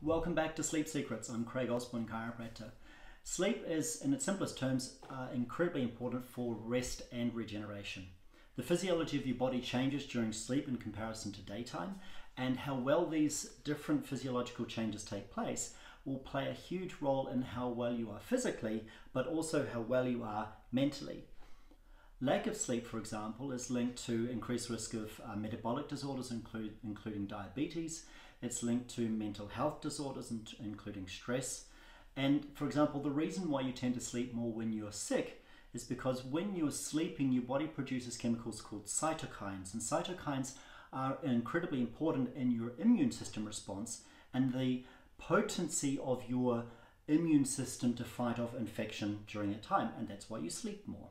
Welcome back to Sleep Secrets. I'm Craig Osborne, chiropractor. Sleep is, in its simplest terms, incredibly important for rest and regeneration. The physiology of your body changes during sleep in comparison to daytime, and how well these different physiological changes take place will play a huge role in how well you are physically, but also how well you are mentally. Lack of sleep, for example, is linked to increased risk of metabolic disorders, including diabetes. It's linked to mental health disorders, including stress. And for example, the reason why you tend to sleep more when you're sick is because when you're sleeping, your body produces chemicals called cytokines. And cytokines are incredibly important in your immune system response and the potency of your immune system to fight off infection during that time. And that's why you sleep more.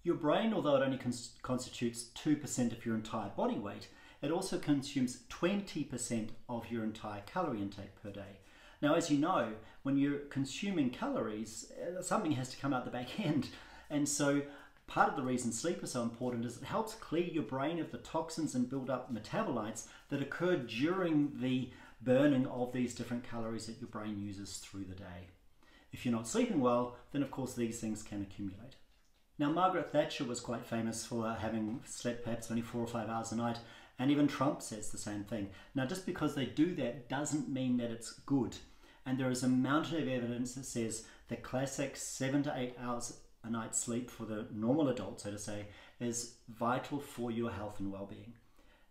Your brain, although it only constitutes 2% of your entire body weight, it also consumes 20% of your entire calorie intake per day. Now, as you know, when you're consuming calories, something has to come out the back end. And so part of the reason sleep is so important is it helps clear your brain of the toxins and build up metabolites that occur during the burning of these different calories that your brain uses through the day. If you're not sleeping well, then of course these things can accumulate. Now, Margaret Thatcher was quite famous for having slept perhaps only 4 or 5 hours a night, and even Trump says the same thing. Now, just because they do that doesn't mean that it's good. And there is a mountain of evidence that says the classic 7 to 8 hours a night sleep for the normal adult, so to say, is vital for your health and well-being.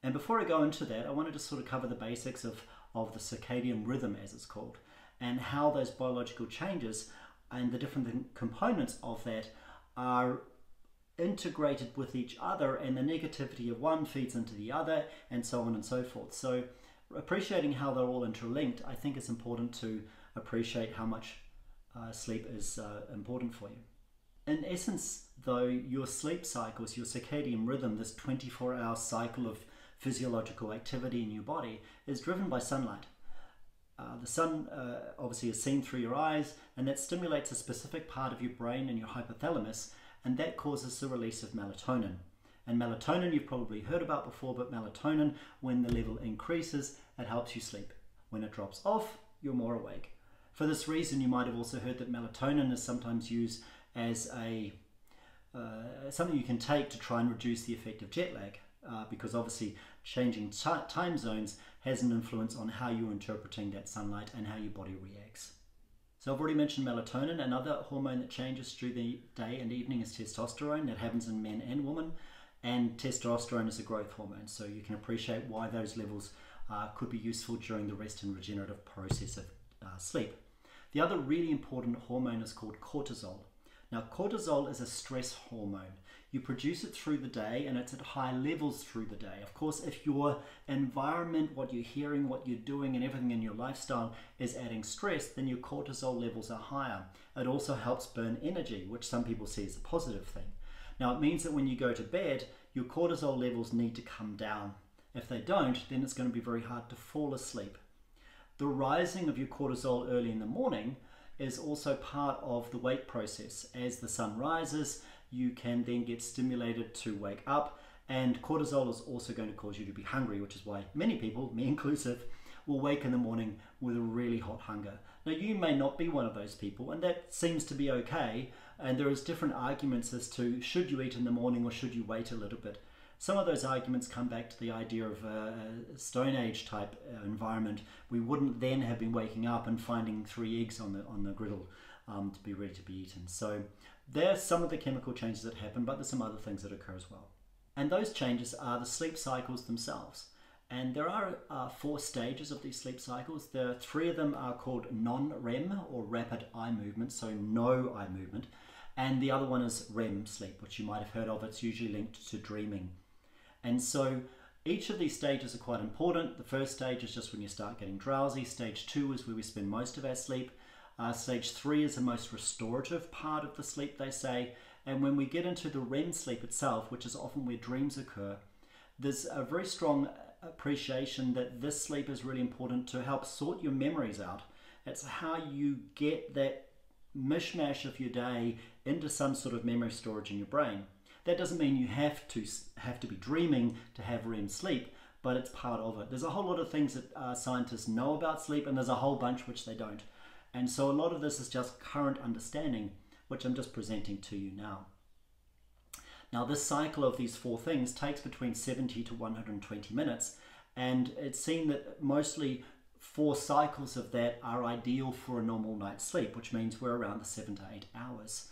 And before I go into that, I wanted to sort of cover the basics of the circadian rhythm, as it's called, and how those biological changes and the different components of that are integrated with each other, and the negativity of one feeds into the other, and so on and so forth. So appreciating how they're all interlinked, I think it's important to appreciate how much sleep is important for you. In essence, though, your sleep cycles, your circadian rhythm, this 24-hour cycle of physiological activity in your body, is driven by sunlight. The sun obviously is seen through your eyes, and that stimulates a specific part of your brain and your hypothalamus, and that causes the release of melatonin. And melatonin you've probably heard about before, but melatonin, when the level increases, it helps you sleep. When it drops off, you're more awake. For this reason, you might have also heard that melatonin is sometimes used as something you can take to try and reduce the effect of jet lag, because obviously changing time zones has an influence on how you're interpreting that sunlight and how your body reacts. So I've already mentioned melatonin. Another hormone that changes through the day and evening is testosterone. That happens in men and women. And testosterone is a growth hormone, so you can appreciate why those levels could be useful during the rest and regenerative process of sleep. The other really important hormone is called cortisol. Now, cortisol is a stress hormone. You produce it through the day, and it's at high levels through the day. Of course, if your environment, what you're hearing, what you're doing, and everything in your lifestyle is adding stress, then your cortisol levels are higher. It also helps burn energy, which some people see as a positive thing. Now, it means that when you go to bed, your cortisol levels need to come down. If they don't, then it's going to be very hard to fall asleep. The rising of your cortisol early in the morning is also part of the wake process. As the sun rises, you can then get stimulated to wake up, and cortisol is also going to cause you to be hungry, which is why many people, me inclusive, will wake in the morning with a really hot hunger. Now, you may not be one of those people, and that seems to be okay, and there is different arguments as to should you eat in the morning or should you wait a little bit. Some of those arguments come back to the idea of a Stone Age type environment. We wouldn't then have been waking up and finding 3 eggs on the griddle to be ready to be eaten. So there's some of the chemical changes that happen, but there's some other things that occur as well. And those changes are the sleep cycles themselves. And there are 4 stages of these sleep cycles. 3 of them are called non-REM, or rapid eye movement, so no eye movement. And the other one is REM sleep, which you might have heard of. It's usually linked to dreaming. And so each of these stages are quite important. The first stage is just when you start getting drowsy. Stage 2 is where we spend most of our sleep. Stage 3 is the most restorative part of the sleep, they say. And when we get into the REM sleep itself, which is often where dreams occur, there's a very strong appreciation that this sleep is really important to help sort your memories out. It's how you get that mishmash of your day into some sort of memory storage in your brain. That doesn't mean you have to be dreaming to have REM sleep, but it's part of it. There's a whole lot of things that scientists know about sleep, and there's a whole bunch which they don't. And so a lot of this is just current understanding, which I'm just presenting to you now. Now, this cycle of these 4 things takes between 70 to 120 minutes, and it's seen that mostly 4 cycles of that are ideal for a normal night's sleep, which means we're around the 7 to 8 hours.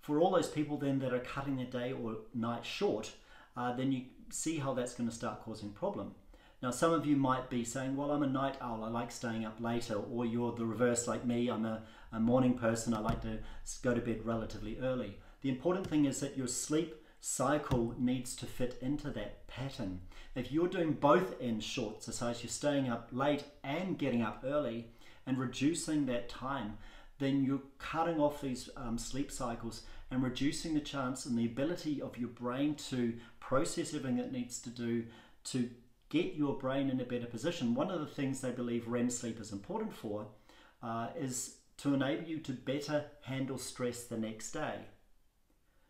For all those people then that are cutting their day or night short, then you see how that's going to start causing problem. Now, some of you might be saying, well, I'm a night owl, I like staying up later, or you're the reverse like me, I'm a morning person, I like to go to bed relatively early. The important thing is that your sleep cycle needs to fit into that pattern. If you're doing both ends short, so as you're staying up late and getting up early and reducing that time, then you're cutting off these sleep cycles and reducing the chance and the ability of your brain to process everything it needs to do to get your brain in a better position. One of the things they believe REM sleep is important for is to enable you to better handle stress the next day.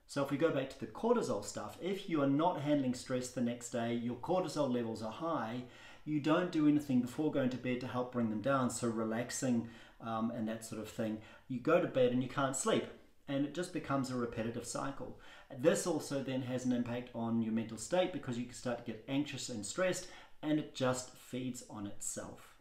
So if we go back to the cortisol stuff, if you are not handling stress the next day, your cortisol levels are high, you don't do anything before going to bed to help bring them down, so relaxing and that sort of thing. You go to bed and you can't sleep, and it just becomes a repetitive cycle. This also then has an impact on your mental state because you can start to get anxious and stressed, and it just feeds on itself.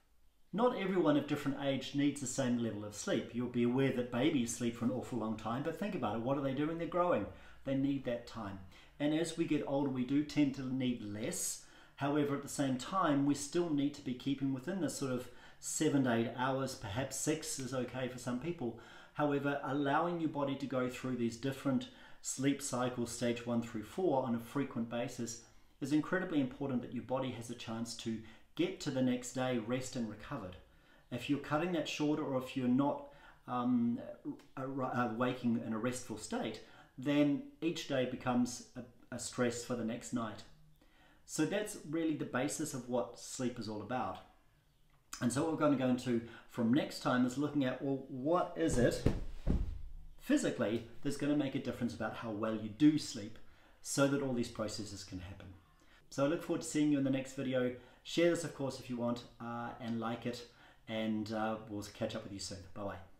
Not everyone of different age needs the same level of sleep. You'll be aware that babies sleep for an awful long time, but think about it. What are they doing? They're growing. They need that time. And as we get older, we do tend to need less. However, at the same time, we still need to be keeping within this sort of 7 to 8 hours, perhaps 6 is okay for some people. However, allowing your body to go through these different sleep cycles, stage 1 through 4, on a frequent basis is incredibly important, that your body has a chance to get to the next day rest and recovered. If you're cutting that shorter, or if you're not waking in a restful state, then each day becomes a stress for the next night. So that's really the basis of what sleep is all about. And so what we're going to go into from next time is looking at, well, what is it physically that's going to make a difference about how well you do sleep, so that all these processes can happen. So I look forward to seeing you in the next video. Share this, of course, if you want, and like it, and we'll catch up with you soon. Bye-bye.